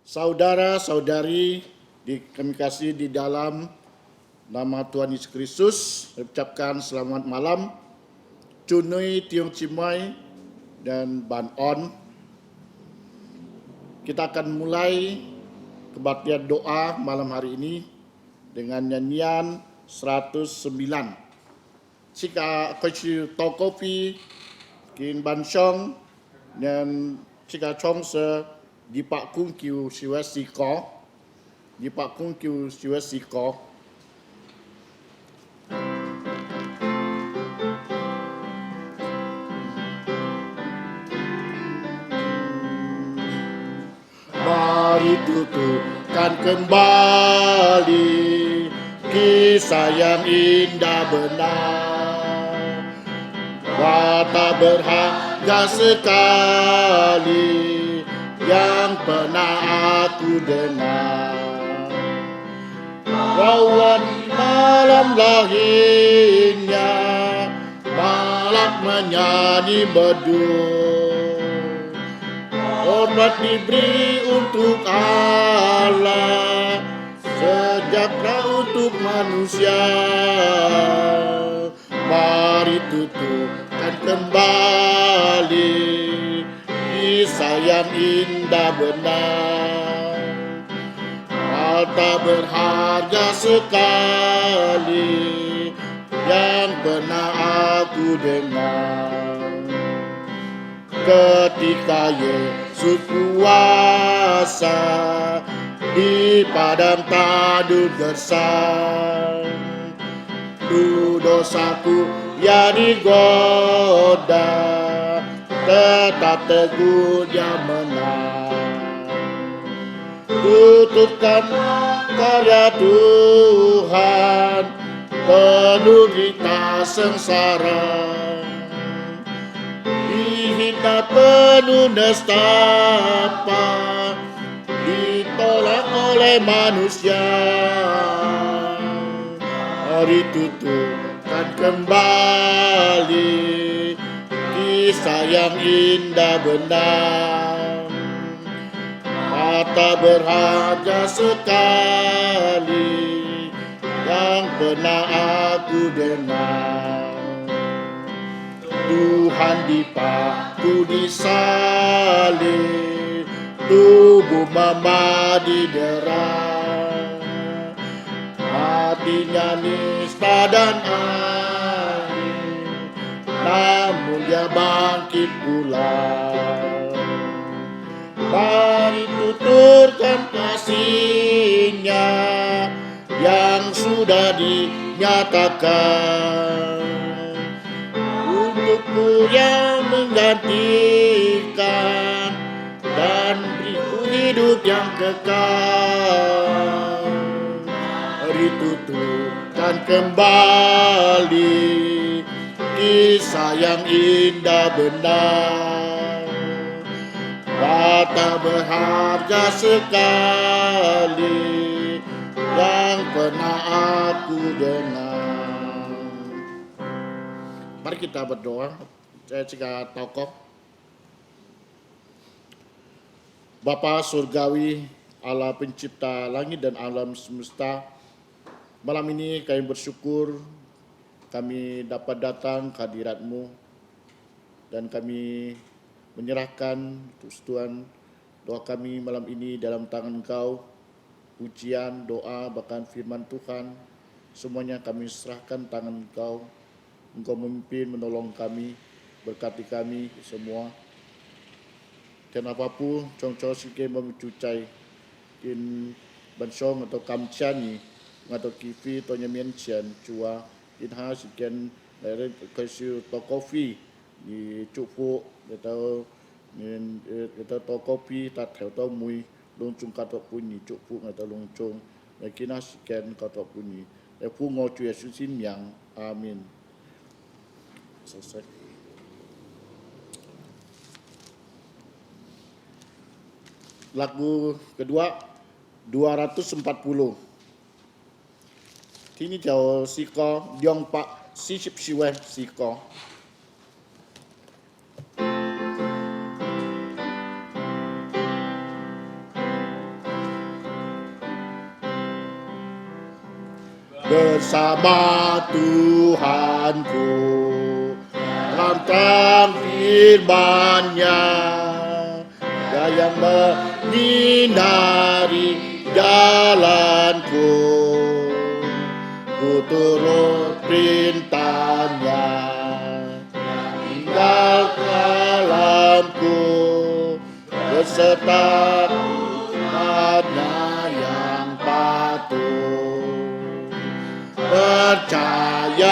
Saudara-saudari kami kasih di dalam nama Tuhan Yesus Kristus, saya ucapkan selamat malam. Cunui Tiong Cimai dan Ban On. Kita akan mulai kebaktian doa malam hari ini dengan nyanyian 109. Jika kau tokopi kin Ban Song dan jika Chong se di Pak Kung Kiu Siwa Siko, di Pak Kung Kiu Siwa Siko. Mari tuturkan kembali kisah yang indah benar. Kata berharga sekali yang pernah aku dengar. Bahwa malam lahirnya malak menyanyi bedul. Hormat diberi untuk Allah, sejahtera untuk manusia. Mari tuturkan kembali kisah yang indah benar. Harta berharga sekali yang pernah aku dengar. Ketika Yesus puasa di padang tandus gersang, dosaku ya digoda, tetap teguh dia menang. Tutupkan karya Tuhan, penuh kita sengsara, dihina penuh nestapa, ditolak oleh manusia. Mari tutupkan kembali kisah yang indah benar. Harta berharga sekali yang pernah aku dengar. Tuhan dipaku di salib, tubuh Mama didera, hatinya nista dan air, namun dia bangkit pula. Mari tuturkan kasih-Nya yang sudah dinyatakan, untukku yang menggantikan dan beriku hidup yang kekal. Mari tuturkan kembali kisah yang indah benar. Kata berharga sekali yang pernah aku dengar. Mari kita berdoa. Saya jika tokoh Bapa Surgawi, Allah pencipta langit dan alam semesta, malam ini kami bersyukur kami dapat datang ke hadirat-Mu dan kami menyerahkan Tuhan doa kami malam ini dalam tangan Engkau. Pujian, doa, bahkan firman Tuhan, semuanya kami serahkan tangan Engkau. Engkau memimpin, menolong kami, berkati kami semua. Dan apapun, cong-cong sikit memucucai in bansong atau kamciani, atau kifi, atau nyamian cian, cua, in ha sikian, dari kasih tokofi, di cupu, atau tokopi, tak tahu mui, longcung kata punyi, cupu atau longcung, kina sikian kata punyi. Pu ngocu Yesus yang, amin. Selesai. Lagu kedua 240. Ini jauh siko diong pak sisip siwe siko. bersama Tuhanku dalam terang firman-Nya, Dia yang menyinari jalanku, ku turut perintah-Nya, tinggal dalamku beserta umat-Nya yang patuh. Percayalah,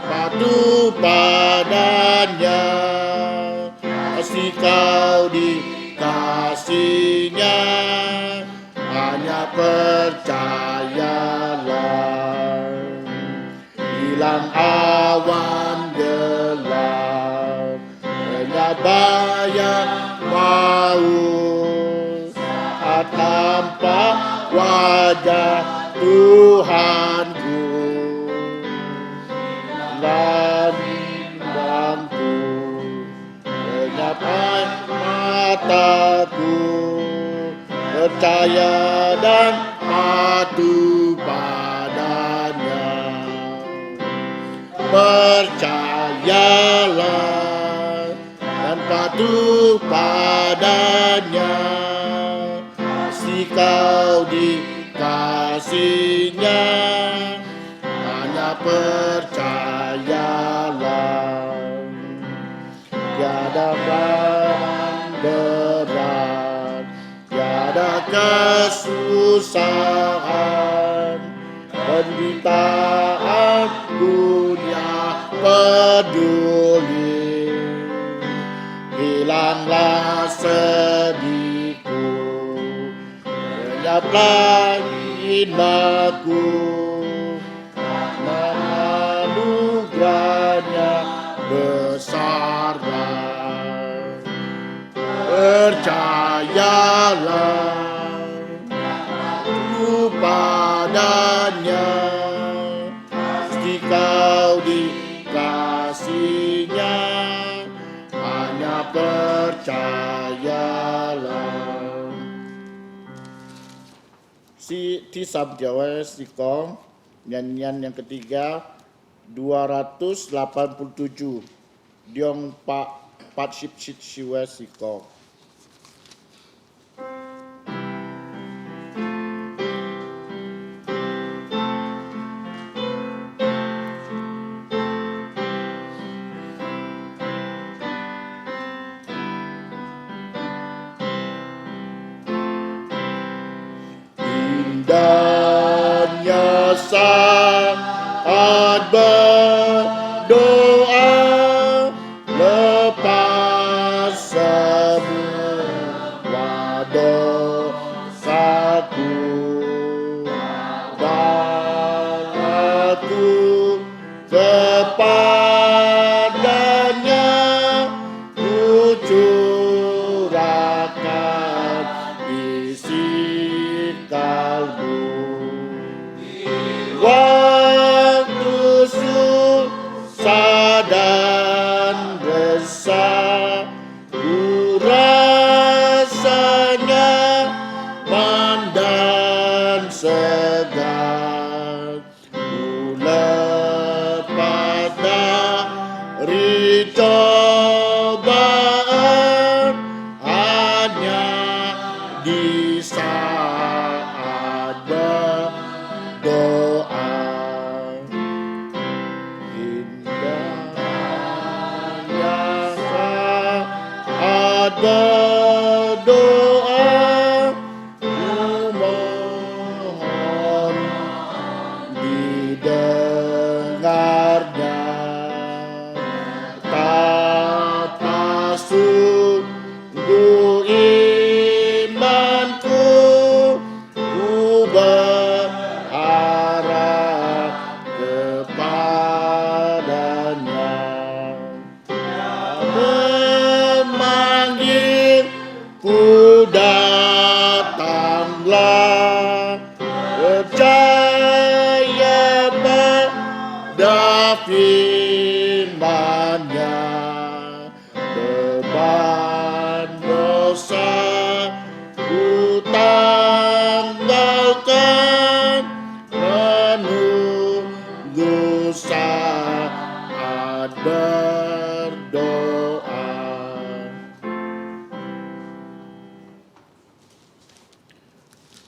patuh padanya, pasti kau dikasihnya. Hanya percayalah, hilang awan gelap, lenyap bayang maut, saat nampak wajah Tuhanku, bimbangku, lenyap mataku, percaya dan patuh padanya. Percayalah dan patuh padanya, pasti kau dikasihnya. Hanya percayalah, tiada berat, tiada kesusahan, penderitaan dunia peduli. Hilanglah sedihku, lenyaplah hinaku, anugerahnya besarlah. Percayalah padanya, pasti kau dikasihnya. Hanya percayalah. Ti sabjawa siko nyanyian yang ketiga 287 diong pak patship siwe siko. Indahnya saat berdoa, lepas semua dosaku, balaku kepadanya, ku curahkan isi kalbu. Waktu susah dan resah, ku rasanya man dan segar, ku lepas dari cobaan hanya di saat berdoa. Indahnya saat berdoa, ku mohon didengarnya. Betapa sungguh imanku, ku berharap kepadanya. Memanggil ku datanglah, percaya pada firman-Nya, beban dosa ku tanggalkan, berdoa.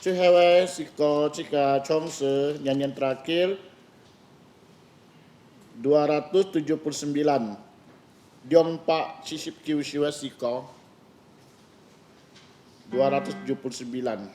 Cihewe Siko Cika Chongse, nyanyian terakhir 279. Diong Pak Sisip Kiu Siwa Siko 279.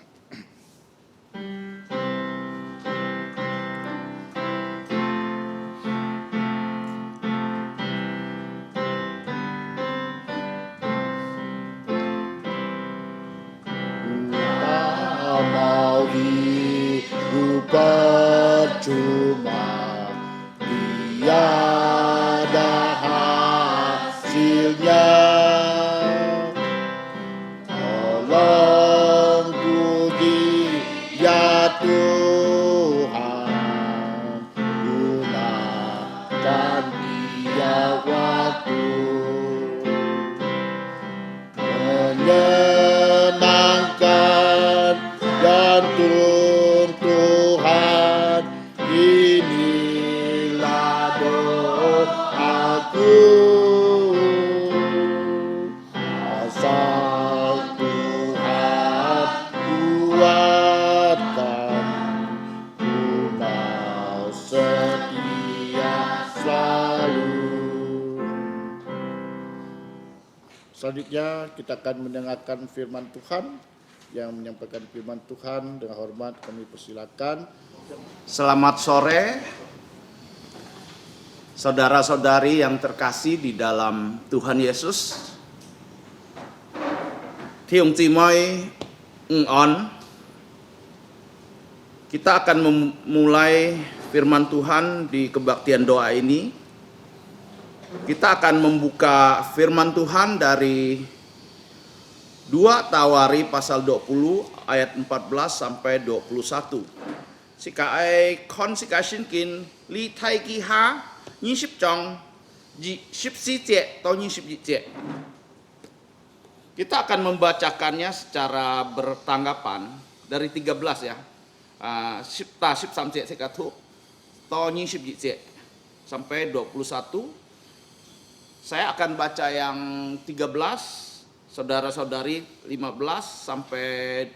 Mau hidup percuma, tiada hasilnya. Tolong puji ya Tuhan, gunakan tiap waktu menyenangkan jantung Tuhan. Inilah doaku, asal Tuhan kuatkan, ku mau setia selalu. Selanjutnya kita akan mendengarkan firman Tuhan. Yang menyampaikan firman Tuhan dengan hormat kami persilakan. Selamat sore, saudara-saudari yang terkasih di dalam Tuhan Yesus. Tiung Timoy On. Kita akan memulai firman Tuhan di kebaktian doa ini. Kita akan membuka firman Tuhan dari 2 Tawari pasal 20 ayat 14 sampai 21. Sika ai kon sika shinkin li tai ki ha ni ship jong ji ship si jie to ni ship jie. Kita akan membacakannya secara bertanggapan dari 13 ya. Ship ta ship sam jie sika tu to ni ship jie sampai 21. Saya akan baca yang 13, saudara-saudari 15 sampai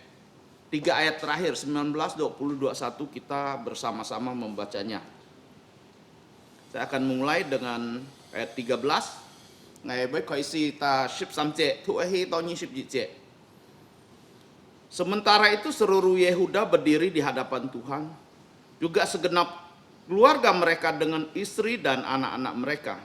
3 ayat terakhir 19, 20, 21 kita bersama-sama membacanya. Saya akan mulai dengan ayat 13. Ngai bai koi si ta ship samje tu ahi to ni ship jie. Sementara itu seluruh Yehuda berdiri di hadapan Tuhan, juga segenap keluarga mereka dengan istri dan anak-anak mereka.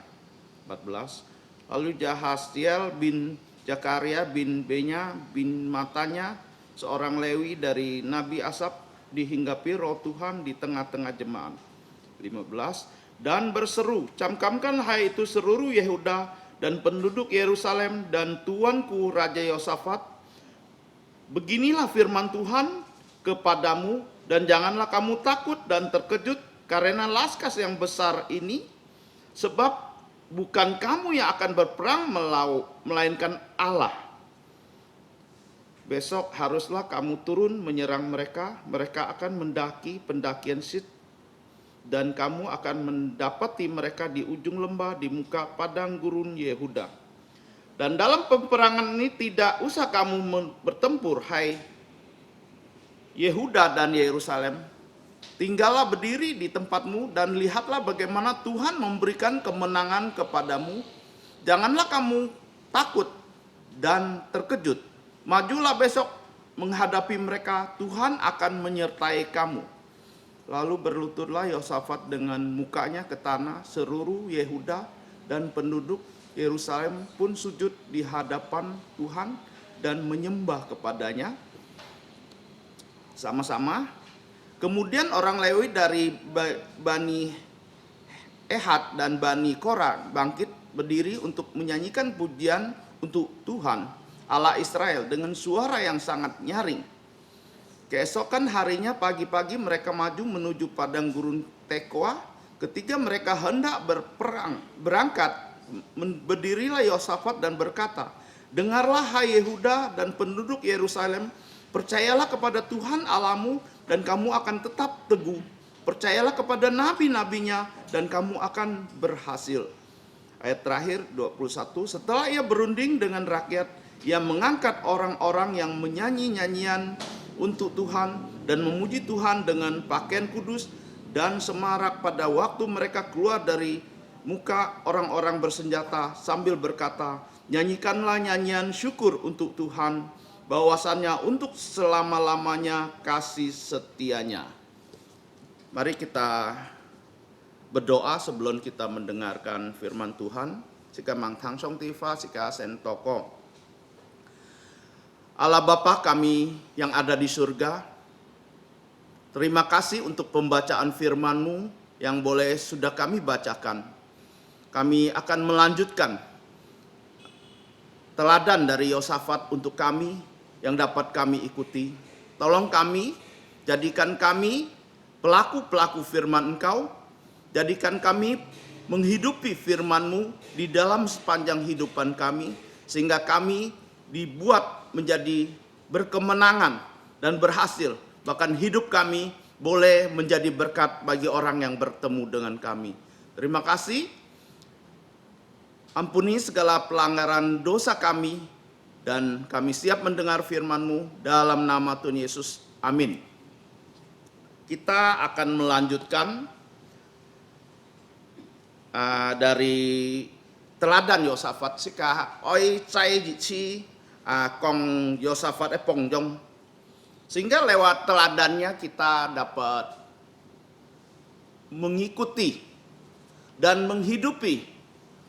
14. Lalu Jahasiel bin Zakaria bin Benya bin Matanya, seorang Lewi dari Nabi Asap, dihinggapi roh Tuhan di tengah-tengah jemaat. 15. Dan berseru, camkamkan hai itu seluruh Yehuda dan penduduk Yerusalem dan tuanku Raja Yosafat. Beginilah firman Tuhan kepadamu, dan janganlah kamu takut dan terkejut karena laskas yang besar ini, sebab bukan kamu yang akan berperang melainkan Allah. Besok haruslah kamu turun menyerang mereka. Mereka akan mendaki pendakian Sid, dan kamu akan mendapati mereka di ujung lembah di muka padang gurun Yehuda. Dan dalam peperangan ini tidak usah kamu bertempur, hai Yehuda dan Yerusalem. Tinggallah berdiri di tempatmu dan lihatlah bagaimana Tuhan memberikan kemenangan kepadamu. Janganlah kamu takut dan terkejut. Majulah besok menghadapi mereka, Tuhan akan menyertai kamu. Lalu berlututlah Yosafat dengan mukanya ke tanah, seluruh Yehuda dan penduduk Yerusalem pun sujud di hadapan Tuhan dan menyembah kepadanya sama-sama. Kemudian orang Lewi dari Bani Ehad dan Bani Korah bangkit berdiri untuk menyanyikan pujian untuk Tuhan Allah Israel dengan suara yang sangat nyaring. Keesokan harinya pagi-pagi mereka maju menuju padang gurun Tekoa. Ketika mereka hendak berangkat, berdirilah Yosafat dan berkata, dengarlah hai Yehuda dan penduduk Yerusalem, percayalah kepada Tuhan Allahmu dan kamu akan tetap teguh. Percayalah kepada nabi-nabinya dan kamu akan berhasil. Ayat terakhir 21, setelah ia berunding dengan rakyat, ia mengangkat orang-orang yang menyanyi nyanyian untuk Tuhan dan memuji Tuhan dengan pakaian kudus dan semarak pada waktu mereka keluar dari muka orang-orang bersenjata sambil berkata, nyanyikanlah nyanyian syukur untuk Tuhan, bahwasannya untuk selama-lamanya kasih setianya. Mari kita berdoa sebelum kita mendengarkan firman Tuhan. Sika mang thang song tifa, sika sen toko. Allah Bapa kami yang ada di surga, terima kasih untuk pembacaan firman-Mu yang boleh sudah kami bacakan. Kami akan melanjutkan teladan dari Yosafat untuk kami yang dapat kami ikuti. Tolong kami, jadikan kami pelaku-pelaku firman Engkau, jadikan kami menghidupi firman-Mu di dalam sepanjang hidupan kami, sehingga kami dibuat menjadi berkemenangan dan berhasil. Bahkan hidup kami boleh menjadi berkat bagi orang yang bertemu dengan kami. Terima kasih. Ampuni segala pelanggaran dosa kami, dan kami siap mendengar firman-Mu dalam nama Tuhan Yesus. Amin. Kita akan melanjutkan dari teladan Yosafat. Sika oi cai jici kong Yosafat pongjong. Sehingga lewat teladannya kita dapat mengikuti dan menghidupi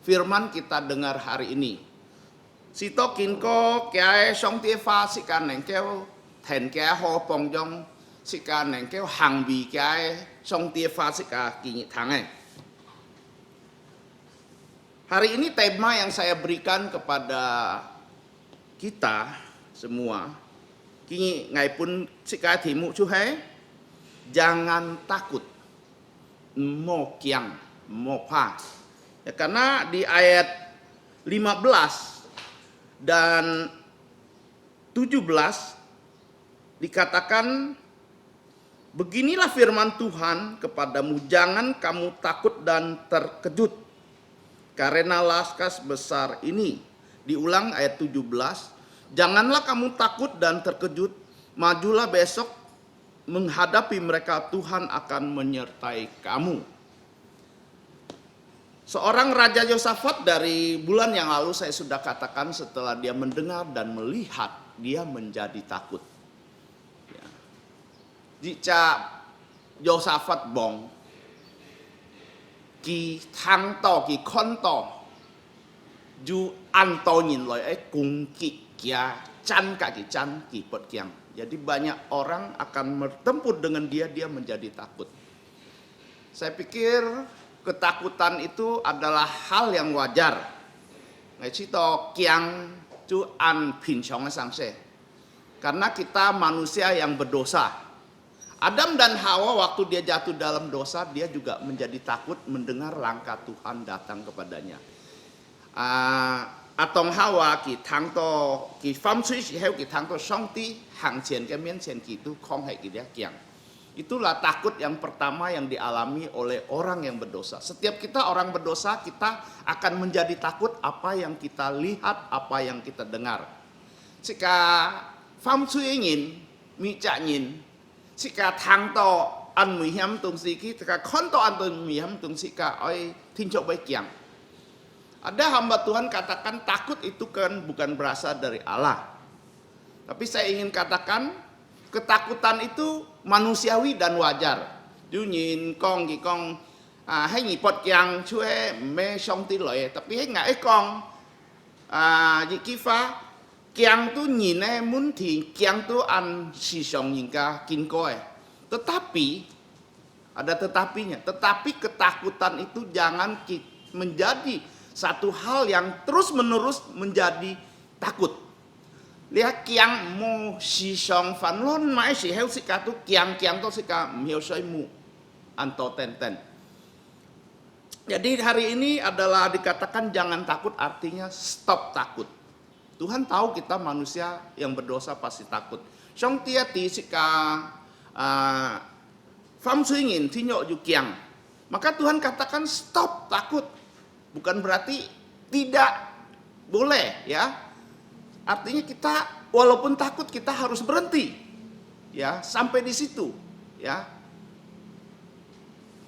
firman kita dengar hari ini. Sito kinko kiai song tiefa sika nengkeu ten kiai ho pongjong sika nengkeu hang bi kiai song tiefa sika kinyi tangai. Hari ini tema yang saya berikan kepada kita semua, kini ngai pun sika timu cuhai, jangan takut, mo kiang, mo pa. Ya, karena di ayat 15 dan 17 dikatakan, beginilah firman Tuhan kepadamu, jangan kamu takut dan terkejut karena laskas besar ini. Diulang ayat 17, janganlah kamu takut dan terkejut, majulah besok menghadapi mereka, Tuhan akan menyertai kamu. Seorang Raja Yosafat dari bulan yang lalu saya sudah katakan, setelah dia mendengar dan melihat, dia menjadi takut. Ya. Jika Yosafat bong, ki thang to ki kon to ju an to nyin loi kung ki kia chan ka ki chan ki pot kiang. Jadi banyak orang akan bertempur dengan dia menjadi takut. Saya pikir ketakutan itu adalah hal yang wajar. Ngai cito kiang ju an pin chong sangse. Karena kita manusia yang berdosa. Adam dan Hawa waktu dia jatuh dalam dosa, dia juga menjadi takut mendengar langkah Tuhan datang kepadanya. Atong Hawa ki thang to ki fam chui si heu ki thang to song ti hang qian ke mien qian ki tu kong hai ki dia kiang. Itulah takut yang pertama yang dialami oleh orang yang berdosa. Setiap kita orang berdosa, kita akan menjadi takut apa yang kita lihat, apa yang kita dengar. Jika fam chui ngin, mi cha ngin, sika thang to an mui hiam tung siki, sika kon to an tung mui hiam tung sika oi tinjau baik kiang. Ada hamba Tuhan katakan takut itu kan bukan berasal dari Allah. Tapi saya ingin katakan ketakutan itu manusiawi dan wajar. Du nhìn con thì con hay nhị pot kiang chue me song ti loi, tapi hay ngại con di kifa kiang tu nhìn muốn thì kiang tu an si song nhìn ka kin koe. Tetapi ada tetapinya. Tetapi ketakutan itu jangan menjadi satu hal yang terus-menerus menjadi takut. Lihat kiang mo si song fan lon mai si heu sika tu kiang to sika miao sai mu anto ten. Jadi hari ini adalah dikatakan jangan takut, artinya stop takut. Tuhan tahu kita manusia yang berdosa pasti takut. Song tia ti sika fam suingin tinyo ju kiang. Maka Tuhan katakan stop takut. Bukan berarti tidak boleh ya. Artinya kita walaupun takut kita harus berhenti. Ya, sampai di situ ya.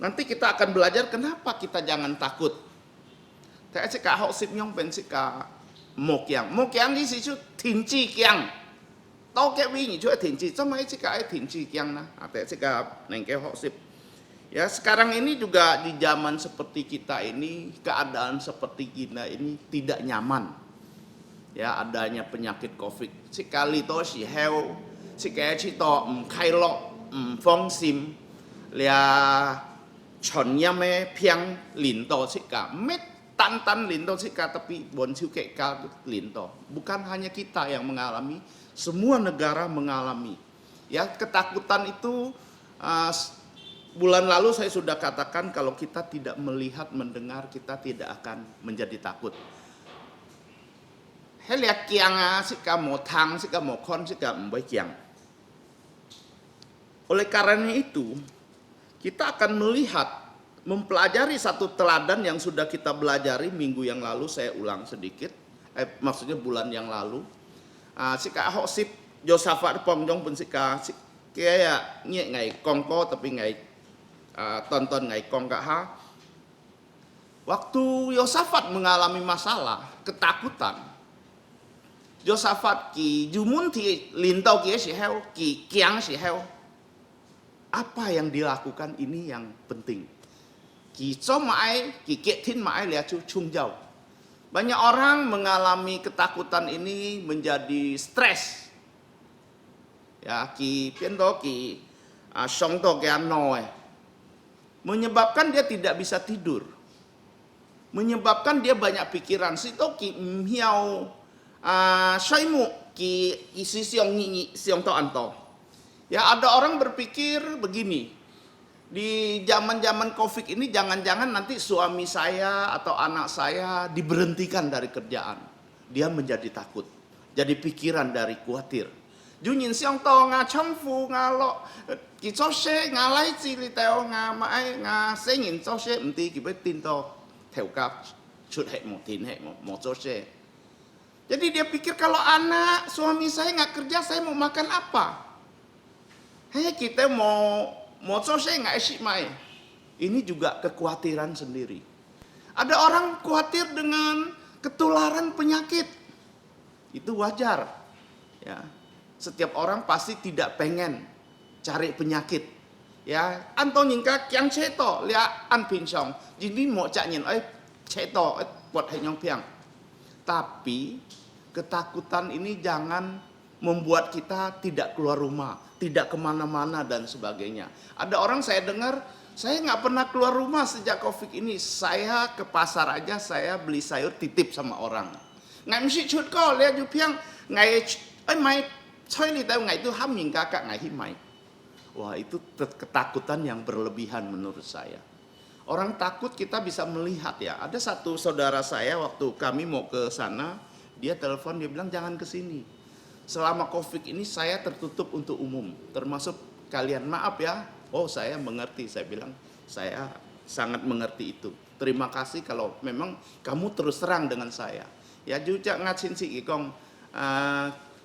Nanti kita akan belajar kenapa kita jangan takut. Thế sẽ cả 60 nhông bên sẽ cả một kiang đi sẽ thiên chi kiang. Tao cái vi nhỉ chúa thiên chi, trong mấy sẽ cả thiên chi kiang nah. Thế sẽ cả neng cái 60. Ya, sekarang ini juga di zaman seperti kita ini, keadaan seperti kita ini tidak nyaman. Ya, adanya penyakit Covid. Sekali to si heo, sekali si to khai lo, phong sim, lia chonnya me piang lin to sika, met tan lin to sika tapi bon siu keka lin to. Bukan hanya kita yang mengalami, semua negara mengalami. Ya, ketakutan itu bulan lalu saya sudah katakan kalau kita tidak melihat, mendengar, kita tidak akan menjadi takut. Helia kiang sika mo tang, sika mo kon, sika mbai kiang. Oleh karena itu, kita akan melihat, mempelajari satu teladan yang sudah kita belajari minggu yang lalu, saya ulang sedikit, maksudnya bulan yang lalu. Sika Hosip, Yosafat Pongjong pun sika, kayak ngai kongko tapi ngai tonton ngai kongka ha. Waktu Yosafat mengalami masalah, ketakutan, Yosafat ki jumun ti lintau ki si heo, ki kiang si heo. Apa yang dilakukan ini yang penting. Ki comai, ki ketin mai lia cu chung jauh. Banyak orang mengalami ketakutan ini menjadi stres. Ya, ki piendo ki song to ke noe. Menyebabkan dia tidak bisa tidur. Menyebabkan dia banyak pikiran. Sito ki hiao syaimu ki isi siong to anto. Ya, ada orang berpikir begini. Di zaman-zaman Covid ini jangan-jangan nanti suami saya atau anak saya diberhentikan dari kerjaan. Dia menjadi takut. Jadi pikiran dari khawatir. Junyin siong to nga chongfu nga lo ki cho she nga lai chi li teo nga mai nga sengin cho she mti ki bet tin to theo kap chut he mo tin he mo cho she. Jadi dia pikir kalau anak suami saya nggak kerja, saya mau makan apa? Hei, kita mau cho saya nggak isi mai. Ini juga kekhawatiran sendiri. Ada orang khawatir dengan ketularan penyakit. Itu wajar. Ya, setiap orang pasti tidak pengen cari penyakit. Ya, anto nyingka yang ceto lia an pinsong. Jadi mau cak nyin ceto buat henyong piang. Tapi ketakutan ini jangan membuat kita tidak keluar rumah, tidak kemana-mana dan sebagainya. Ada orang saya dengar, saya nggak pernah keluar rumah sejak Covid ini. Saya ke pasar aja, saya beli sayur titip sama orang. Ngai mesti cut kau lihat jupiang ngai mai coy li tahu ngai itu haming kakak ngai himai. Wah, itu ketakutan yang berlebihan menurut saya. Orang takut kita bisa melihat ya. Ada satu saudara saya waktu kami mau ke sana, dia telepon, dia bilang jangan ke sini. Selama Covid ini saya tertutup untuk umum, termasuk kalian, maaf ya. Oh, saya mengerti, saya bilang saya sangat mengerti itu. Terima kasih kalau memang kamu terus terang dengan saya. Ya juga ngacin si ikong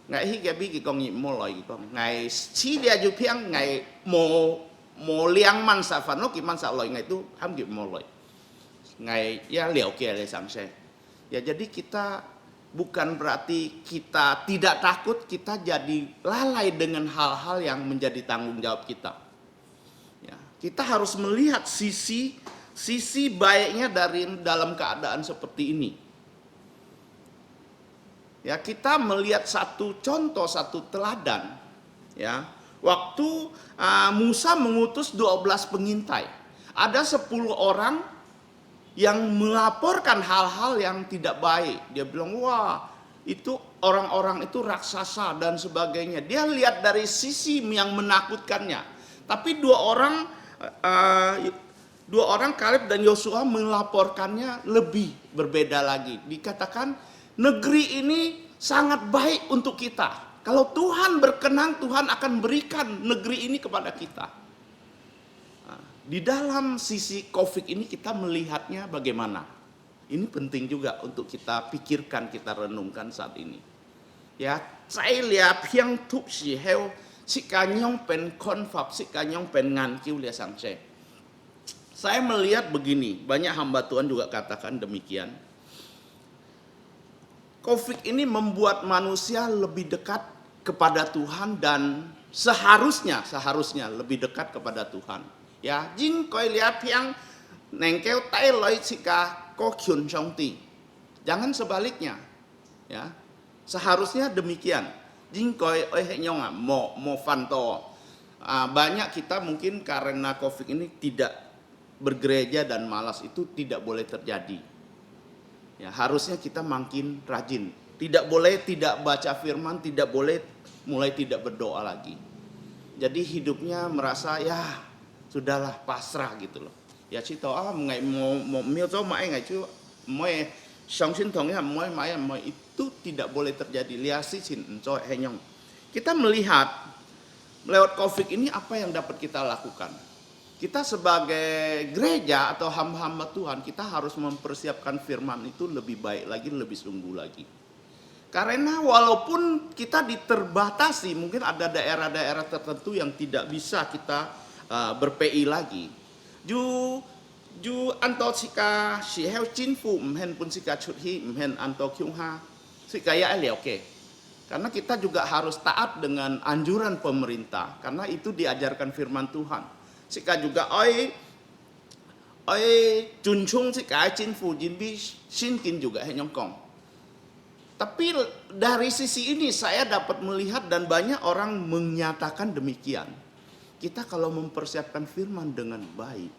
ngai hi gabi ikong mo loi ikong ngai chi dia ju piang ngai mo liang man sa fan no ki man sa loi ngai tu ham ki mo loi ngai ya liao kia le sang se. Ya, jadi kita bukan berarti kita tidak takut, kita jadi lalai dengan hal-hal yang menjadi tanggung jawab kita. Ya, kita harus melihat sisi baiknya dari dalam keadaan seperti ini. Ya, kita melihat satu contoh, satu teladan. Ya, waktu Musa mengutus 12 pengintai, ada 10 orang yang melaporkan hal-hal yang tidak baik. Dia bilang, wah itu orang-orang itu raksasa dan sebagainya. Dia lihat dari sisi yang menakutkannya. Tapi dua orang Kaleb dan Yosua melaporkannya lebih berbeda lagi. Dikatakan negeri ini sangat baik untuk kita. Kalau Tuhan berkenan, Tuhan akan berikan negeri ini kepada kita. Di dalam sisi Covid ini kita melihatnya bagaimana? Ini penting juga untuk kita pikirkan, kita renungkan saat ini. Ya, saya lihat yang tuh si heo si kanyong pen konfab si kanyong pen ngankiu lia sangce. Saya melihat begini, banyak hamba Tuhan juga katakan demikian. Covid ini membuat manusia lebih dekat kepada Tuhan dan seharusnya lebih dekat kepada Tuhan. Ya, jin koi lihat yang nengkeu tai loi sika ko kyun ti. Jangan sebaliknya. Ya. Seharusnya demikian. Jin koi nyonga mo fanto. Banyak kita mungkin karena Covid ini tidak bergereja dan malas, itu tidak boleh terjadi. Ya, harusnya kita makin rajin. Tidak boleh tidak baca firman, tidak boleh mulai tidak berdoa lagi. Jadi hidupnya merasa ya sudahlah pasrah gitu loh. Ya cito ngai mau mio zo mai ngai cu moi song sin tong ya moi mai itu tidak boleh terjadi. Liasi sin encoy henyong. Kita melihat lewat Covid ini apa yang dapat kita lakukan. Kita sebagai gereja atau hamba-hamba Tuhan, kita harus mempersiapkan firman itu lebih baik lagi, lebih sungguh lagi. Karena walaupun kita diterbatasi, mungkin ada daerah-daerah tertentu yang tidak bisa kita ber-PI lagi. Ju anto sika si heo cinfu mhen pun sika chuthi mhen anto kyungha sika ya oke. Karena kita juga harus taat dengan anjuran pemerintah, karena itu diajarkan firman Tuhan. Sika juga oi junchung sika cinfu jinbi shinkin juga henyongkong. Tapi dari sisi ini saya dapat melihat dan banyak orang menyatakan demikian. Kita kalau mempersiapkan firman dengan baik,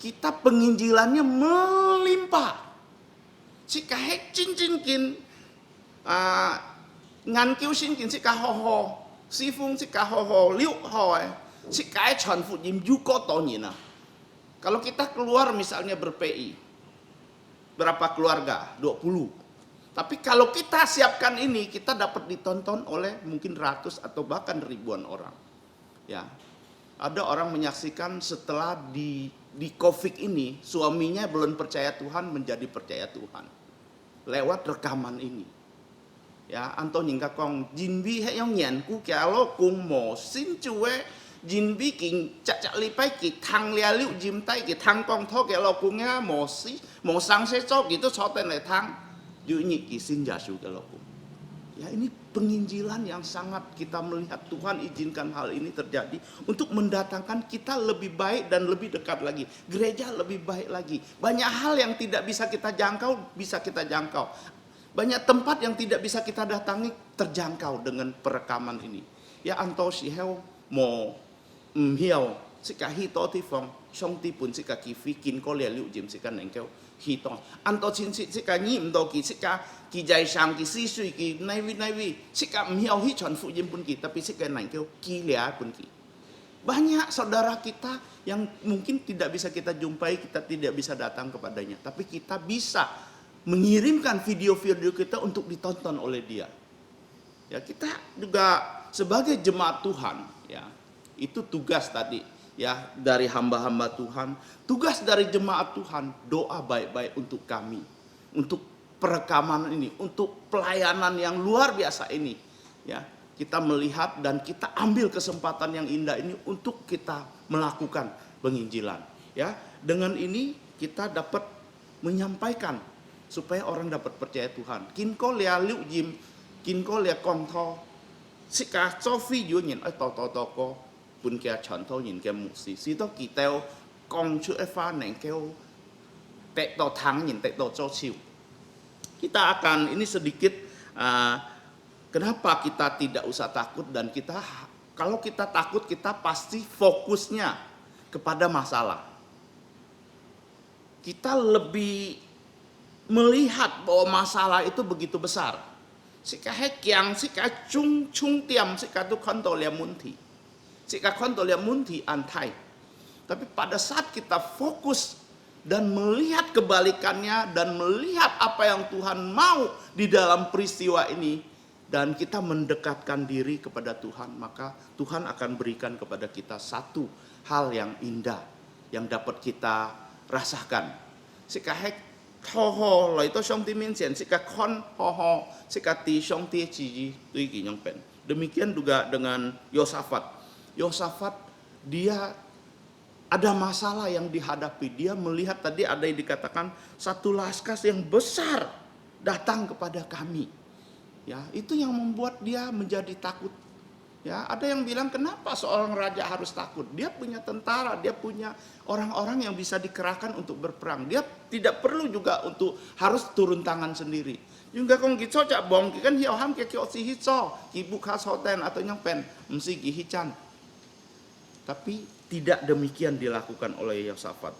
kita penginjilannya melimpah. Sika hek cincinkin ngan kiu sinkin sika hoho, sifung sika hoho, liu hoe, sika chon fu jim juko tonyina. Kalau kita keluar misalnya ber-PI, berapa keluarga? 20. Tapi kalau kita siapkan ini, kita dapat ditonton oleh mungkin ratus atau bahkan ribuan orang. Ya, ada orang menyaksikan setelah di Covid ini suaminya belum percaya Tuhan menjadi percaya Tuhan lewat rekaman ini. Ya, anto nyingka kong jinbi he yang nyen ku kalau kung mo sin cuwe jinbi king cak lipai ki tang lia liu jim tai ki tang kong tho ke lo kungnya mo sang se co gitu soten le tang yu nyi ki sin jasu ke lo kung. Ya, ini penginjilan yang sangat kita melihat Tuhan izinkan hal ini terjadi untuk mendatangkan kita lebih baik dan lebih dekat lagi. Gereja lebih baik lagi. Banyak hal yang tidak bisa kita jangkau, bisa kita jangkau. Banyak tempat yang tidak bisa kita datangi, terjangkau dengan perekaman ini. Ya anto si heo mo hiao sika hito ti fong song ti pun sika kifi kin ko lia liu jim sika nengkeo hito. Anto chin sika nyim do ki sika ki jai sang ki si sui ki nai wi sika hiao hi chon fu jim pun ki tapi sika nengkeo ki lia pun ki. Banyak saudara kita yang mungkin tidak bisa kita jumpai, kita tidak bisa datang kepadanya, tapi kita bisa mengirimkan video-video kita untuk ditonton oleh dia. Ya, kita juga sebagai jemaat Tuhan, ya, itu tugas tadi, ya, dari hamba-hamba Tuhan, tugas dari jemaat Tuhan, doa baik-baik untuk kami, untuk perekaman ini, untuk pelayanan yang luar biasa ini, ya. Kita melihat dan kita ambil kesempatan yang indah ini untuk kita melakukan penginjilan, ya. Dengan ini kita dapat menyampaikan supaya orang dapat percaya Tuhan. Kin ko lia liu jim, kin ko lia kong tho, sika sofi yu nyin to ko pun kia chon tho nyin kia mu si to ki teo kong chu fa neng keo tek to tang nyin tek to cho chiu. Kita akan ini sedikit kenapa kita tidak usah takut, dan kita kalau kita takut kita pasti fokusnya kepada masalah. Kita lebih melihat bahwa masalah itu begitu besar. Sika hekyang, sika chung tiam, sika tu kontolia munti. Sika kontolia munti antai. Tapi pada saat kita fokus dan melihat kebalikannya dan melihat apa yang Tuhan mau di dalam peristiwa ini, dan kita mendekatkan diri kepada Tuhan, maka Tuhan akan berikan kepada kita satu hal yang indah yang dapat kita rasakan. Sika hek ho ho lai to Song Ti Min Sian sika kon ho ho sika ti Song Ti Ji Tui Ki Nyong Pen. Demikian juga dengan Yosafat. Yosafat dia ada masalah yang dihadapi. Dia melihat tadi ada yang dikatakan satu laskas yang besar datang kepada kami. Ya, itu yang membuat dia menjadi takut. Ya, ada yang bilang kenapa seorang raja harus takut? Dia punya tentara, dia punya orang-orang yang bisa dikerahkan untuk berperang. Dia tidak perlu juga untuk harus turun tangan sendiri. Juga kong gitu cak bong kan hiao ham ke kio si hico, ibu khas hotel atau nyong pen, mesti gihican. Tapi tidak demikian dilakukan oleh Yosafat.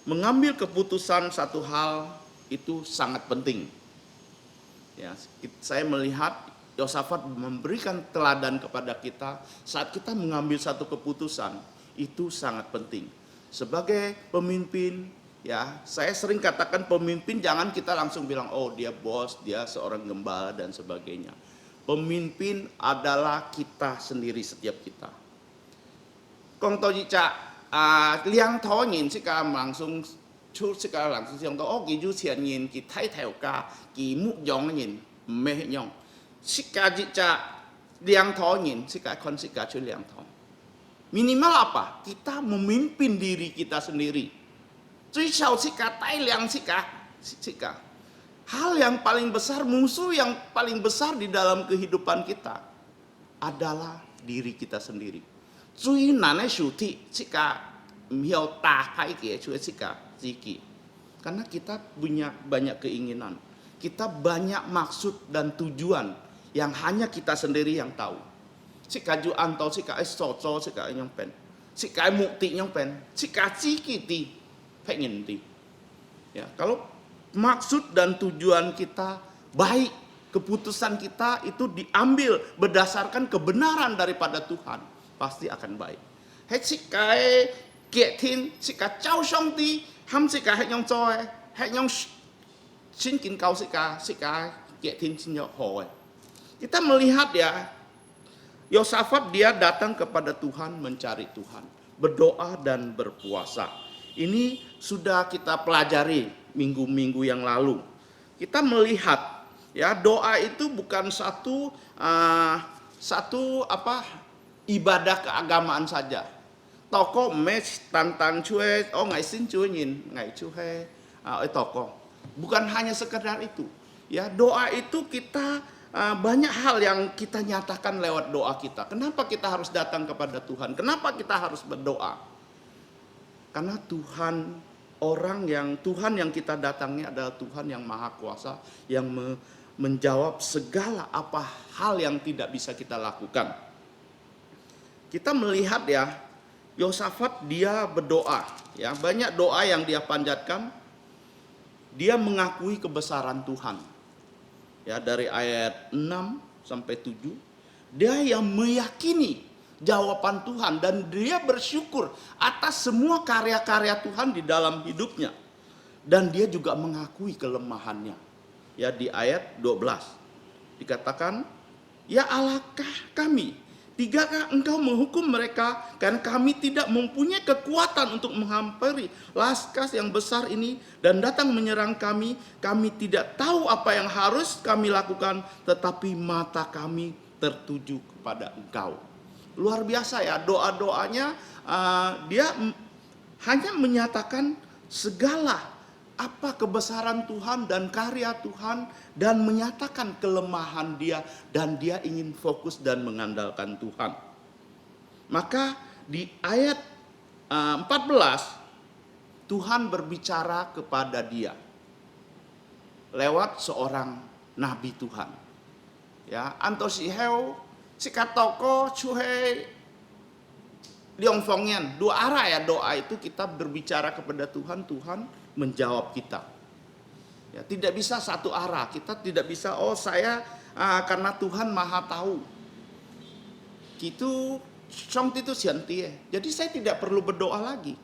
Mengambil keputusan satu hal itu sangat penting. Ya, saya melihat Yosafat memberikan teladan kepada kita saat kita mengambil satu keputusan itu sangat penting. Sebagai pemimpin, ya saya sering katakan pemimpin jangan kita langsung bilang oh dia bos, dia seorang gembala dan sebagainya. Pemimpin adalah kita sendiri, setiap kita. Kong toji cak liang tho nyin sika langsung chu sika langsung siang to oh ki ju qian nyin ki tai tao ka ki mu yong nyin meh nyong. Sika jica liang tho nyin, sika kon sika cu liang tho. Minimal apa? Kita memimpin diri kita sendiri. Cui xiao sika tai liang sika. Hal yang paling besar, musuh yang paling besar di dalam kehidupan kita adalah diri kita sendiri. Cui nane shuti sika miao ta kai kie cui sika ziki. Karena kita punya banyak keinginan. Kita banyak maksud dan tujuan yang hanya kita sendiri yang tahu. Sika ju antau, sika soco, sika nyong pen, sika mukti nyong pen, sika ciki ti, pengen ti. Ya, kalau maksud dan tujuan kita baik, keputusan kita itu diambil berdasarkan kebenaran daripada Tuhan, pasti akan baik. Hei sika kietin, sika cao Song Ti, ham sika hei nyong coe, hei nyong sin kin kau sika kietin sin nyong hoe. Kita melihat ya, Yosafat dia datang kepada Tuhan mencari Tuhan, berdoa dan berpuasa. Ini sudah kita pelajari minggu-minggu yang lalu. Kita melihat ya doa itu bukan satu ibadah keagamaan saja. Toko mes tantan cue oh ngai sin cue nyin ngai cue toko. Bukan hanya sekedar itu. Ya doa itu kita banyak hal yang kita nyatakan lewat doa kita. Kenapa kita harus datang kepada Tuhan? Kenapa kita harus berdoa? Karena Tuhan yang kita datangi adalah Tuhan yang Maha Kuasa, yang menjawab segala apa hal yang tidak bisa kita lakukan. Kita melihat ya, Yosafat dia berdoa, ya banyak doa yang dia panjatkan. Dia mengakui kebesaran Tuhan. Ya, dari ayat 6 sampai 7 dia yang meyakini jawaban Tuhan dan dia bersyukur atas semua karya-karya Tuhan di dalam hidupnya, dan dia juga mengakui kelemahannya. Ya, di ayat 12 dikatakan, ya Allahkah kami, tigakkah engkau menghukum mereka karena kami tidak mempunyai kekuatan untuk menghampiri laskas yang besar ini dan datang menyerang kami. Kami tidak tahu apa yang harus kami lakukan, tetapi mata kami tertuju kepada engkau. Luar biasa ya doa-doanya, dia hanya menyatakan segala apa kebesaran Tuhan dan karya Tuhan dan menyatakan kelemahan dia, dan dia ingin fokus dan mengandalkan Tuhan. Maka di ayat 14 Tuhan berbicara kepada dia lewat seorang nabi Tuhan. Ya, antosiheu sikatoko cuhei liong fongyan. Dua arah ya doa itu, kita berbicara kepada Tuhan, Tuhan menjawab kita. Ya, tidak bisa satu arah. Kita tidak bisa saya karena Tuhan Maha tahu. Gitu Song itu siantie. Jadi saya tidak perlu berdoa lagi.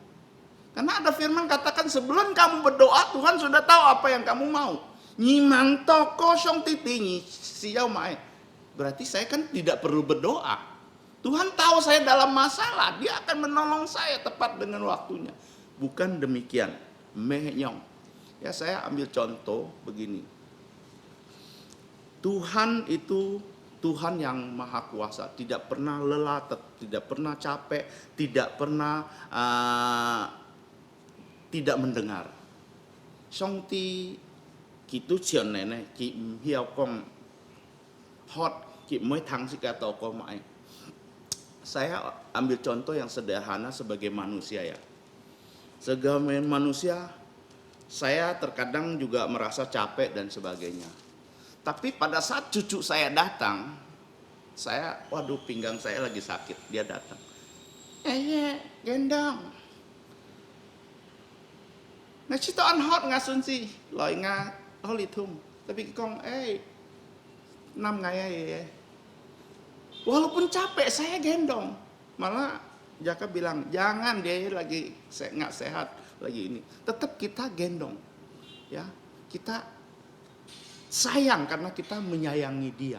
Karena ada firman katakan sebelum kamu berdoa Tuhan sudah tahu apa yang kamu mau. Nyimang toko Song titingi siau mae. Berarti saya kan tidak perlu berdoa. Tuhan tahu saya dalam masalah, dia akan menolong saya tepat dengan waktunya. Bukan demikian. Menyong. Ya, saya ambil contoh begini. Tuhan itu Tuhan yang maha kuasa, tidak pernah lelah, tidak pernah capek, tidak pernah tidak mendengar. Song ti kitu chion nene ki hiao kong hot ki moi thang sika to ko mai. Saya ambil contoh yang sederhana sebagai manusia ya. Sebagai manusia, saya terkadang juga merasa capek dan sebagainya. Tapi pada saat cucu saya datang, waduh pinggang saya lagi sakit, dia datang. Gendong. Nah cito an hot ngasun sih, loi nga holi thum. Tapi kong, nam ngai walaupun capek saya gendong. Malah Jaka bilang, jangan dia lagi nggak sehat lagi ini. Tetap kita gendong, ya kita sayang karena kita menyayangi dia,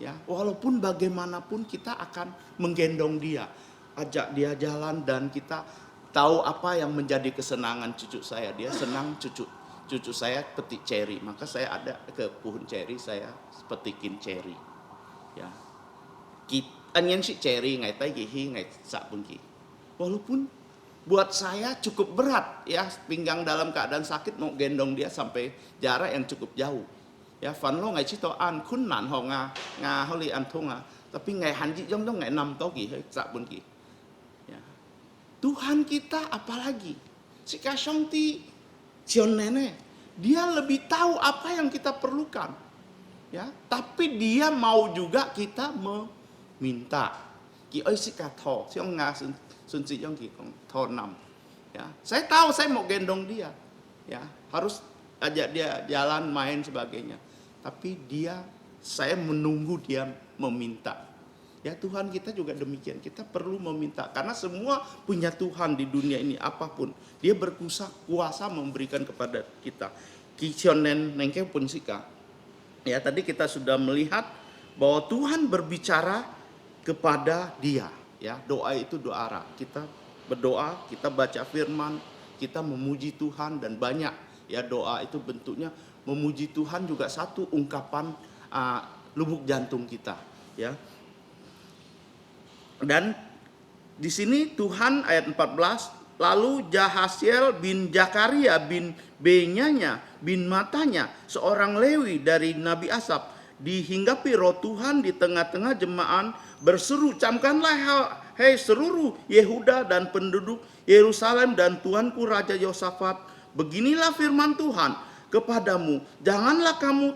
ya walaupun bagaimanapun kita akan menggendong dia, ajak dia jalan dan kita tahu apa yang menjadi kesenangan cucu saya. Dia senang cucu saya petik ceri, maka saya ada ke pohon ceri, saya petikin ceri, ya. Anyen si ceri ngai tai gihi ngai sak pungki. Walaupun buat saya cukup berat ya, pinggang dalam keadaan sakit mau gendong dia sampai jarak yang cukup jauh. Ya, fan lo ngai cito an kun nan ho nga holi an thunga, tapi ngai hanji jong dong ngai nam to gi sak pungki. Ya. Tuhan kita apalagi si kasong ti cion nene, dia lebih tahu apa yang kita perlukan. Ya, tapi dia mau juga kita minta. Ki oi si ka tho, siong nga sun si yong ki kong tho nam. Ya, saya tahu saya mau gendong dia. Ya, harus ajak dia jalan main sebagainya. Tapi saya menunggu dia meminta. Ya, Tuhan kita juga demikian. Kita perlu meminta karena semua punya Tuhan di dunia ini apapun. Dia berkuasa memberikan kepada kita. Ki nen nengke pun sika. Ya, tadi kita sudah melihat bahwa Tuhan berbicara kepada dia, ya. Doa itu doa arah. Kita berdoa, kita baca firman, kita memuji Tuhan dan banyak ya doa itu bentuknya memuji Tuhan juga satu ungkapan lubuk jantung kita, ya. Dan di sini Tuhan ayat 14, lalu Jahasiel bin Zakaria bin Benyanya bin Matanya seorang Lewi dari Nabi Asaf dihinggapi roh Tuhan di tengah-tengah jemaat berseru, camkanlah hei seluruh Yehuda dan penduduk Yerusalem dan Tuanku Raja Yosafat, beginilah firman Tuhan kepadamu, janganlah kamu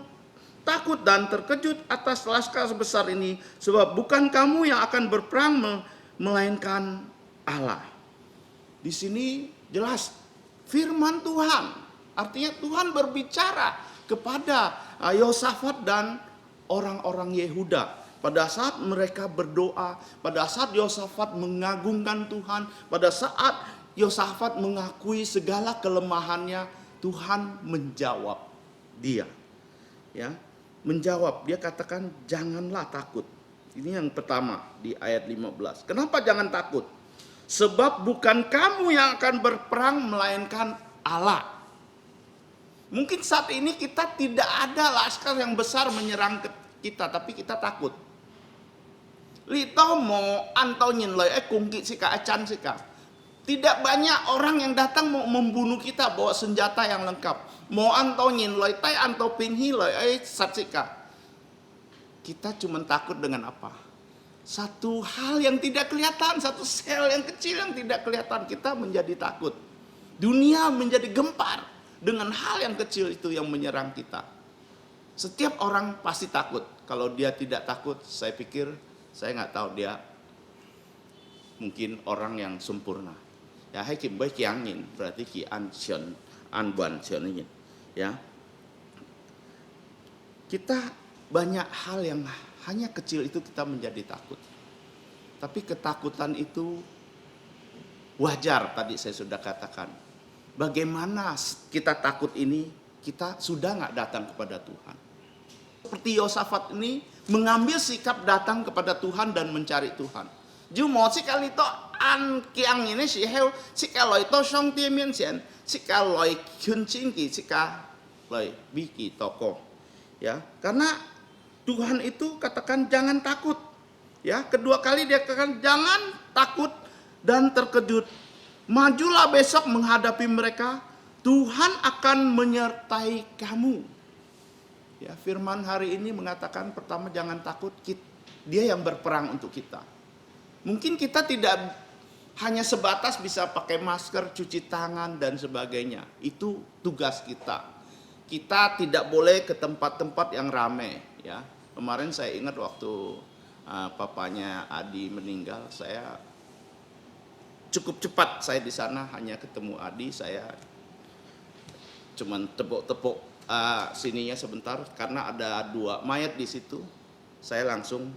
takut dan terkejut atas laskar besar ini, sebab bukan kamu yang akan berperang melainkan Allah. Di sini jelas firman Tuhan, artinya Tuhan berbicara kepada Yosafat dan orang-orang Yehuda. Pada saat mereka berdoa, pada saat Yosafat mengagungkan Tuhan, pada saat Yosafat mengakui segala kelemahannya, Tuhan menjawab dia. Ya, menjawab, dia katakan janganlah takut. Ini yang pertama di ayat 15. Kenapa jangan takut? Sebab bukan kamu yang akan berperang melainkan Allah. Mungkin saat ini kita tidak ada laskar yang besar menyerang kita, tapi kita takut. Lito mo antau nyin loy kungki sika acan sika. Tidak banyak orang yang datang mau membunuh kita bawa senjata yang lengkap. Mo antau nyin loy tai antau pinhi loy sat sika. Kita cuma takut dengan apa? Satu hal yang tidak kelihatan, satu sel yang kecil yang tidak kelihatan, kita menjadi takut. Dunia menjadi gempar dengan hal yang kecil itu yang menyerang kita. Setiap orang pasti takut. Kalau dia tidak takut, saya pikir, saya nggak tahu dia mungkin orang yang sempurna. Ya, hai kim bai kiangin, berarti ki an sion an ban sionin. Ya. Kita banyak hal yang hanya kecil itu kita menjadi takut. Tapi ketakutan itu wajar, tadi saya sudah katakan. Bagaimana kita takut ini, kita sudah nggak datang kepada Tuhan. Seperti Yosafat ini mengambil sikap datang kepada Tuhan dan mencari Tuhan. Ju mo si kali to 按姜人的时候，这个来到上帝面前，这个来恳请他，这个来bagi toko. Ya, karena Tuhan itu katakan jangan takut. Ya, kedua kali dia katakan jangan takut dan terkejut. Majulah besok menghadapi mereka. Tuhan akan menyertai kamu. Ya, firman hari ini mengatakan pertama jangan takut, dia yang berperang untuk kita. Mungkin kita tidak hanya sebatas bisa pakai masker, cuci tangan dan sebagainya. Itu tugas kita. Kita tidak boleh ke tempat-tempat yang ramai, ya. Kemarin saya ingat waktu papanya Adi meninggal, saya cukup cepat saya di sana hanya ketemu Adi, saya cuman tepuk-tepuk sininya sebentar karena ada 2 mayat di situ. Saya langsung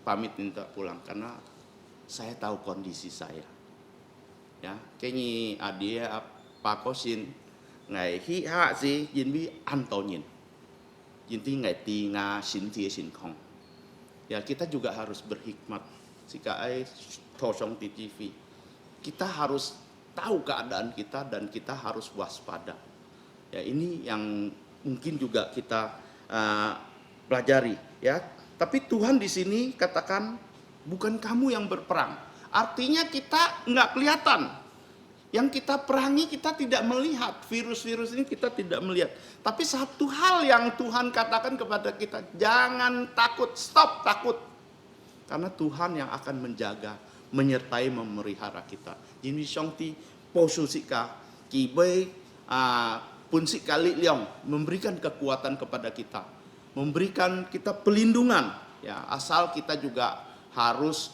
pamit minta pulang karena saya tahu kondisi saya. Ya, kayaknya Adi pakosin ngai hi ha si yin bi an to nyin. Yin ti ngai ti nga sin tie sin kong. Ya, kita juga harus berhikmat. Jika ai tosong di TV. Kita harus tahu keadaan kita dan kita harus waspada. Ya, ini yang mungkin juga kita pelajari, ya. Tapi Tuhan di sini katakan bukan kamu yang berperang. Artinya kita nggak kelihatan. Yang kita perangi kita tidak melihat. Virus-virus ini kita tidak melihat. Tapi satu hal yang Tuhan katakan kepada kita, jangan takut, stop takut. Karena Tuhan yang akan menjaga, menyertai, memelihara kita. Jadi Songti posusika kibai pun sekali liang memberikan kekuatan kepada kita, memberikan kita pelindungan, ya, asal kita juga harus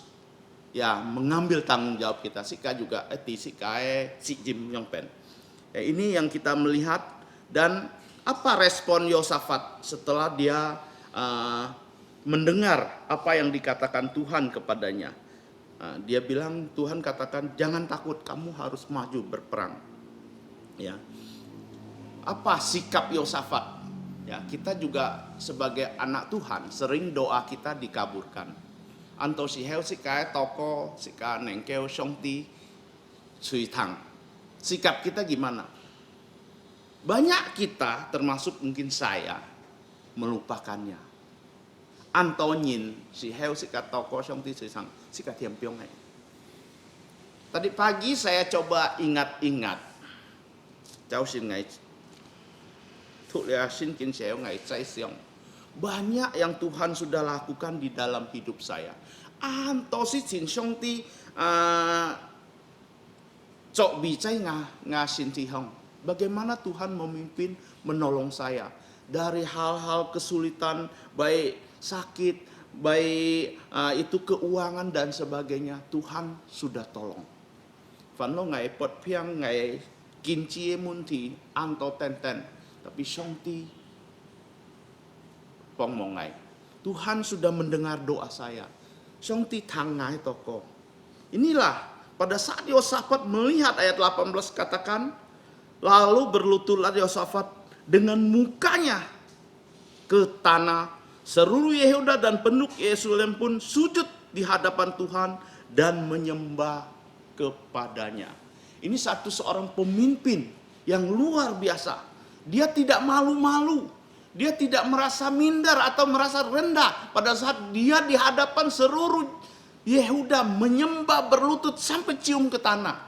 ya mengambil tanggung jawab kita. Sika juga si Jim Yong Pen. Ya, ini yang kita melihat. Dan apa respon Yosafat setelah dia mendengar apa yang dikatakan Tuhan kepadanya? Dia bilang, Tuhan katakan jangan takut, kamu harus maju berperang. Ya. Apa sikap Yosafat? Ya, kita juga sebagai anak Tuhan sering doa kita dikabulkan. Anto si heu si kai toko si ka nengkeu Songti cui tang. Sikap kita gimana? Banyak kita termasuk mungkin saya melupakannya. Anto nyin si heu si ka toko Songti cui tang si ka tiam piong. Tadi pagi saya coba ingat-ingat. Jauh sin ngai banyak yang Tuhan sudah lakukan di dalam hidup saya. Antosi Jin Songti cok bicai nga sin tihong. Bagaimana Tuhan memimpin, menolong saya dari hal-hal kesulitan, baik sakit, baik itu keuangan dan sebagainya. Tuhan sudah tolong. Fanlo ngai pot piang ngai kincie munti anto tenten. Tapi Songti pongmongai. Tuhan sudah mendengar doa saya. Songti tangai toko. Inilah pada saat Yosafat melihat ayat 18 katakan, lalu berlututlah Yosafat dengan mukanya ke tanah. Seluruh Yehuda dan penduduk Yerusalem pun sujud di hadapan Tuhan dan menyembah kepadanya. Ini seorang pemimpin yang luar biasa. Dia tidak malu-malu. Dia tidak merasa minder atau merasa rendah pada saat dia di hadapan seluruh Yehuda menyembah berlutut sampai cium ke tanah.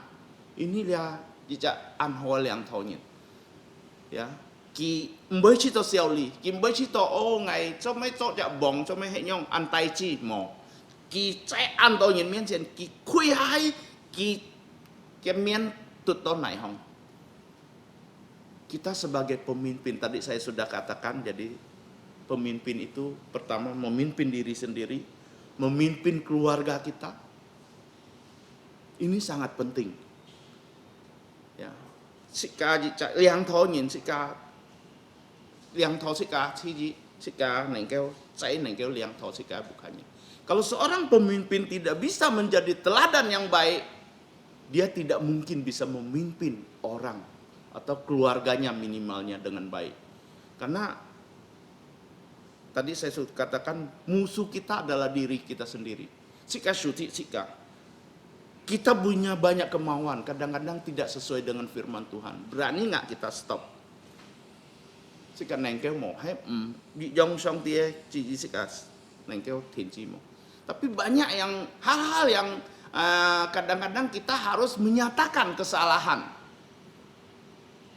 Ini dia jejak anhol yang tahunya. Ya, ki mboi cito siauli, ki mboi cito oh ngai cho mấy cho ja bong cho mấy hệ nhong an tai chi mo. Ki cai an tahunya mian chen ki kui hai ki mian tut ton nai hong. Kita sebagai pemimpin, tadi saya sudah katakan, jadi pemimpin itu pertama memimpin diri sendiri, memimpin keluarga kita. Ini sangat penting. Ya. Sika liang tho nyin sika liang tho sika ciji sika nengkeu saya nengkeu liang tho sika bukannya. Kalau seorang pemimpin tidak bisa menjadi teladan yang baik, dia tidak mungkin bisa memimpin orang atau keluarganya minimalnya dengan baik. Karena tadi saya sudah katakan musuh kita adalah diri kita sendiri. Sika syuti sika. Kita punya banyak kemauan, kadang-kadang tidak sesuai dengan firman Tuhan. Berani nggak kita stop? Sika nengkel mau, di jong song tie cici sika nengkel tinci mau. Tapi banyak yang hal-hal yang kadang-kadang kita harus menyatakan kesalahan,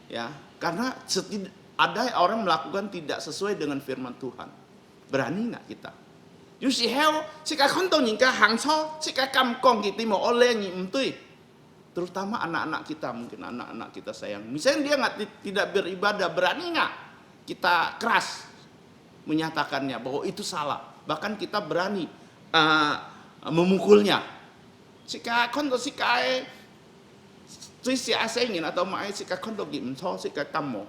ya, karena ada orang melakukan tidak sesuai dengan firman Tuhan. Berani nggak kita? Yu si heo, si kakon tong nyingka hangso, si kakam kong kita mau oleh nyimtui. Terutama anak-anak kita, mungkin anak-anak kita sayang. Misalnya dia tidak beribadah, berani nggak kita keras menyatakannya bahwa itu salah. Bahkan kita berani memukulnya. Si kakon to si kae, si asengin atau mai si kakon to gimso, si kakam mo,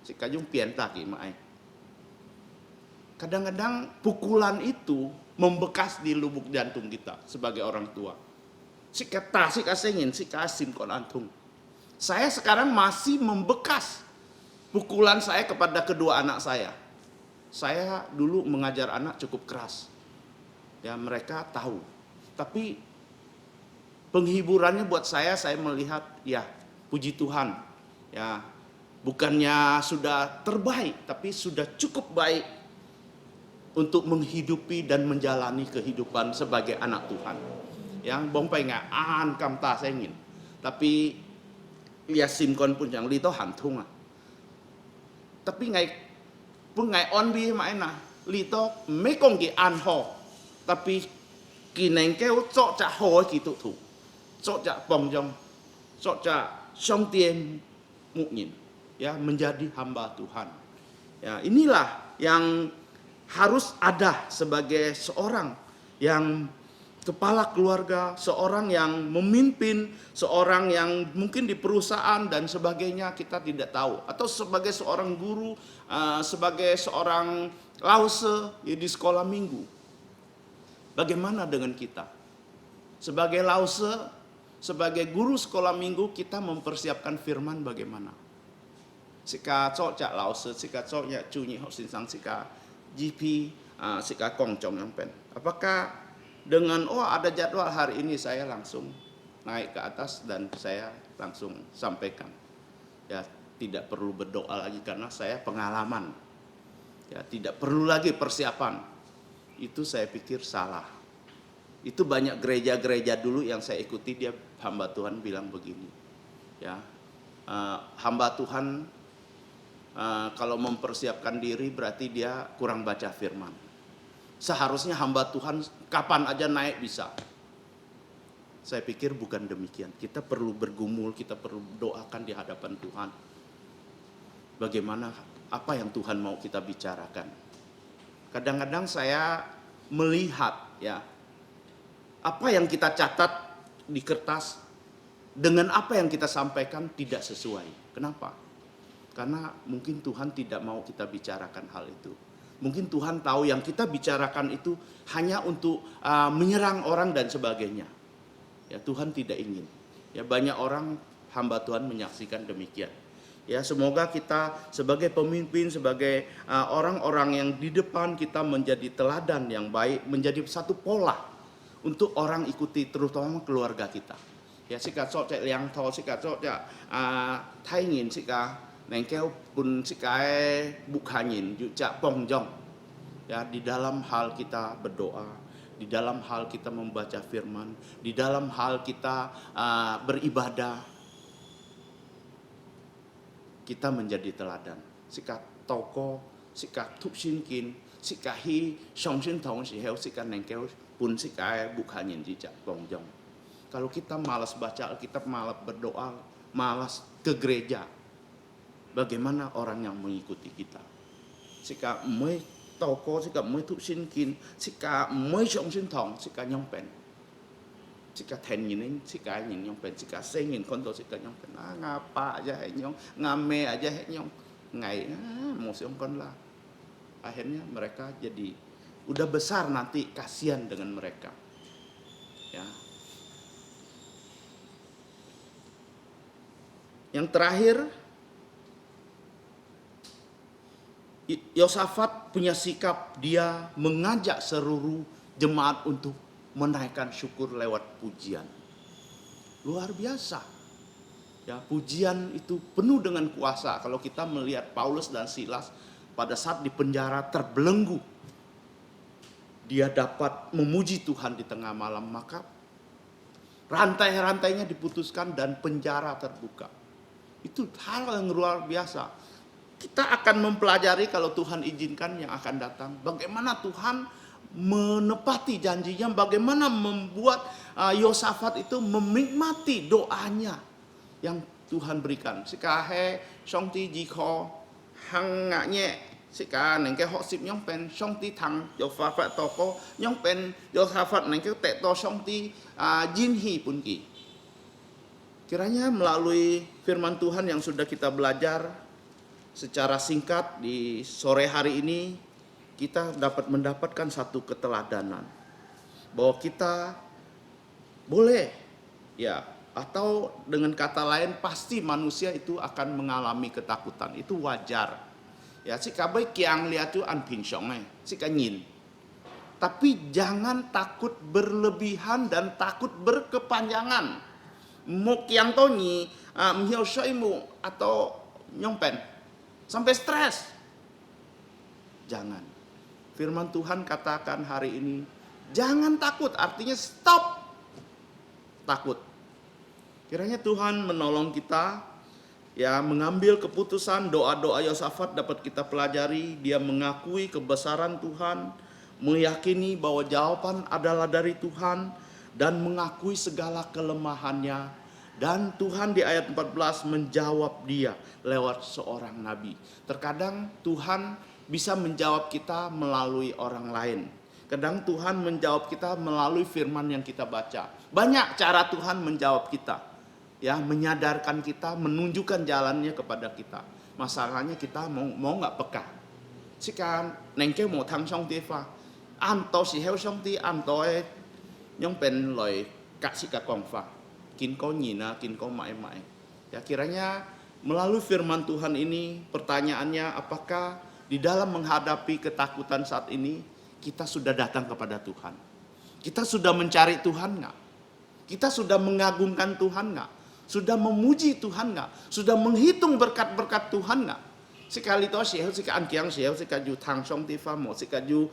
si kajung pienta mai. Kadang-kadang pukulan itu membekas di lubuk jantung kita sebagai orang tua. Si kata, si kasengin, si kasim kon antung. Saya sekarang masih membekas pukulan saya kepada kedua anak saya. Saya dulu mengajar anak cukup keras. Ya, mereka tahu. Tapi penghiburannya buat saya melihat, ya, puji Tuhan. Ya, bukannya sudah terbaik, tapi sudah cukup baik untuk menghidupi dan menjalani kehidupan sebagai anak Tuhan. Yang bongpai nggak kam ta saya ingin, tapi lihat simkon pun yang lito hantung ah. Tapi ngai on bi mana lito mekong ki an ho, tapi kineng keu cok cak ho gitu tu, cok cak pongjong, cok cak song tien mukmin, ya, menjadi hamba Tuhan. Ya, inilah yang harus ada sebagai seorang yang kepala keluarga, seorang yang memimpin, seorang yang mungkin di perusahaan dan sebagainya kita tidak tahu. Atau sebagai seorang guru, sebagai seorang lause ya, di sekolah minggu. Bagaimana dengan kita? Sebagai lause, sebagai guru sekolah minggu, kita mempersiapkan firman bagaimana? Sika cok cak lause, sika cok ya cunyi hok sinsang sika GP, sika kongcong yang pen. Apakah dengan ada jadwal hari ini saya langsung naik ke atas dan saya langsung sampaikan? Ya, tidak perlu berdoa lagi karena saya pengalaman. Ya, tidak perlu lagi persiapan. Itu saya pikir salah. Itu banyak gereja-gereja dulu yang saya ikuti, dia hamba Tuhan bilang begini. Ya, hamba Tuhan kalau mempersiapkan diri berarti dia kurang baca firman. Seharusnya hamba Tuhan kapan aja naik bisa. Saya pikir bukan demikian. Kita perlu bergumul, kita perlu doakan di hadapan Tuhan. Bagaimana, apa yang Tuhan mau kita bicarakan. Kadang-kadang saya melihat, ya, apa yang kita catat di kertas dengan apa yang kita sampaikan tidak sesuai. Kenapa? Karena mungkin Tuhan tidak mau kita bicarakan hal itu. Mungkin Tuhan tahu yang kita bicarakan itu hanya untuk menyerang orang dan sebagainya. Ya, Tuhan tidak ingin. Ya, banyak orang hamba Tuhan menyaksikan demikian. Ya, semoga kita sebagai pemimpin, sebagai orang-orang yang di depan, kita menjadi teladan yang baik, menjadi satu pola untuk orang ikuti, terutama keluarga kita. Ya, sika sok cek liang tol, sika sok cek taingin, sika nengkel pun sikai bukhanin juga pongjong. Ya, di dalam hal kita berdoa, di dalam hal kita membaca firman, di dalam hal kita beribadah, kita menjadi teladan. Sika toko, sika tupsinkin, sika hi songsin tong si heu, sika nengkel pun sikai bukhanin juga pongjong. Kalau kita malas baca Alkitab, malas berdoa, malas ke gereja, bagaimana orang yang mengikuti kita? Sika mới toko, sika mới thụ sinh kin, sika mới trọng sinh thong, sika nyong pen, sika ten nhìn, sika nhìn nyong pen, sika say nhìn konto, sika nyong pen. Ngapa aja hay nyong, ngame aja hay nyong, ngai mau siong kon lah. Akhirnya mereka jadi udah besar nanti kasihan dengan mereka. Ya. Yang terakhir, Yosafat punya sikap, dia mengajak seluruh jemaat untuk menaikkan syukur lewat pujian. luar biasa. Ya, pujian itu penuh dengan kuasa. Kalau kita melihat Paulus dan Silas pada saat di penjara terbelenggu, dia dapat memuji Tuhan di tengah malam, maka rantai-rantainya diputuskan dan penjara terbuka. Itu hal yang luar biasa. Kita akan mempelajari kalau Tuhan izinkan yang akan datang, bagaimana Tuhan menepati janjinya, bagaimana membuat Yosafat itu menikmati doanya yang Tuhan berikan. Sikahe Songti Jiko hangaknya sika nengke hoksip nyong pen Songti tang Yosafat toko nyong pen Yosafat nengke tekto Songti jinhi punki. Kiranya melalui firman Tuhan yang sudah kita belajar secara singkat di sore hari ini, kita dapat mendapatkan satu keteladanan bahwa kita boleh, ya, atau dengan kata lain pasti manusia itu akan mengalami ketakutan, itu wajar. Ya, si kabai kiang lihat tu an pinsong si kanyin. Tapi jangan takut berlebihan dan takut berkepanjangan. Mo kiang to ni mhiao shoimu atau nyongpen sampai stres. Jangan. Firman Tuhan katakan hari ini, jangan takut, artinya stop takut. Kiranya Tuhan menolong kita, ya, mengambil keputusan. Doa-doa Yosafat dapat kita pelajari. Dia mengakui kebesaran Tuhan, meyakini bahwa jawaban adalah dari Tuhan, dan mengakui segala kelemahannya. Dan Tuhan di ayat 14 menjawab dia lewat seorang nabi. Terkadang Tuhan bisa menjawab kita melalui orang lain. Kadang Tuhan menjawab kita melalui firman yang kita baca. Banyak cara Tuhan menjawab kita, ya, menyadarkan kita, menunjukkan jalannya kepada kita. Masalahnya kita mau nggak peka. Sekarang nengke mau tang song tifa, anto si heo song ti anto nyong pen loy kak si kakong fa, kin ko nyina, kin ko mae mae. Ya, kiranya melalui firman Tuhan ini, pertanyaannya, apakah di dalam menghadapi ketakutan saat ini kita sudah datang kepada Tuhan? Kita sudah mencari Tuhan nggak? Kita sudah mengagungkan Tuhan nggak? Sudah memuji Tuhan nggak? Sudah menghitung berkat-berkat Tuhan nggak? Sekali toh sih, sika ankiang sih, sika ju tang song tifa mo, sika ju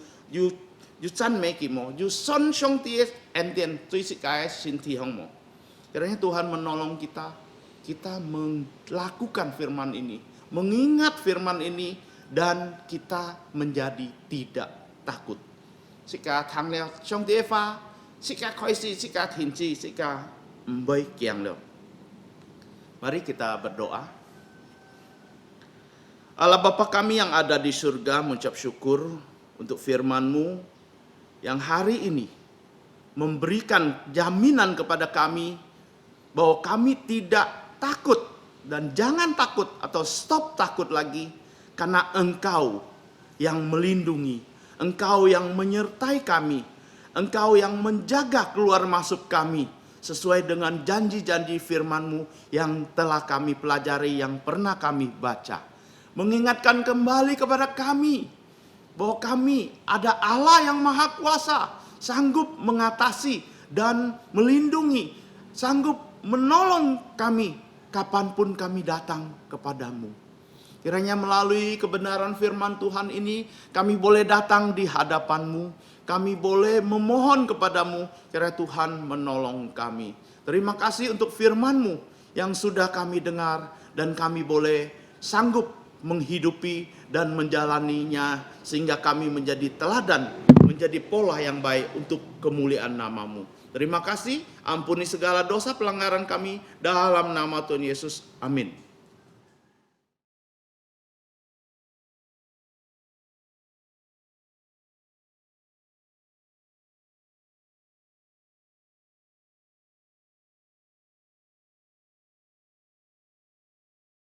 san meki mo, ju son song ties entien tui sika sin ti hong mo. Kiranya Tuhan menolong kita, kita melakukan firman ini, mengingat firman ini, dan kita menjadi tidak takut. Sika tang leo song tifa, sika koi si, sika tinci, sika mbai kiang leo. Mari kita berdoa. Allah Bapa kami yang ada di surga, mengucap syukur untuk firman-Mu yang hari ini memberikan jaminan kepada kami bahwa kami tidak takut, dan jangan takut atau stop takut lagi, karena Engkau yang melindungi, Engkau yang menyertai kami, Engkau yang menjaga keluar masuk kami sesuai dengan janji-janji firman-Mu yang telah kami pelajari, yang pernah kami baca. Mengingatkan kembali kepada kami bahwa kami ada Allah yang maha kuasa, sanggup mengatasi dan melindungi, sanggup menolong kami kapanpun kami datang kepadamu. Kiranya melalui kebenaran firman Tuhan ini, kami boleh datang di hadapan-Mu, kami boleh memohon kepadamu, kiranya Tuhan menolong kami. Terima kasih untuk firman-Mu yang sudah kami dengar, dan kami boleh sanggup menghidupi dan menjalaninya, sehingga kami menjadi teladan, menjadi pola yang baik untuk kemuliaan nama-Mu. Terima kasih, ampuni segala dosa pelanggaran kami dalam nama Tuhan Yesus. Amin.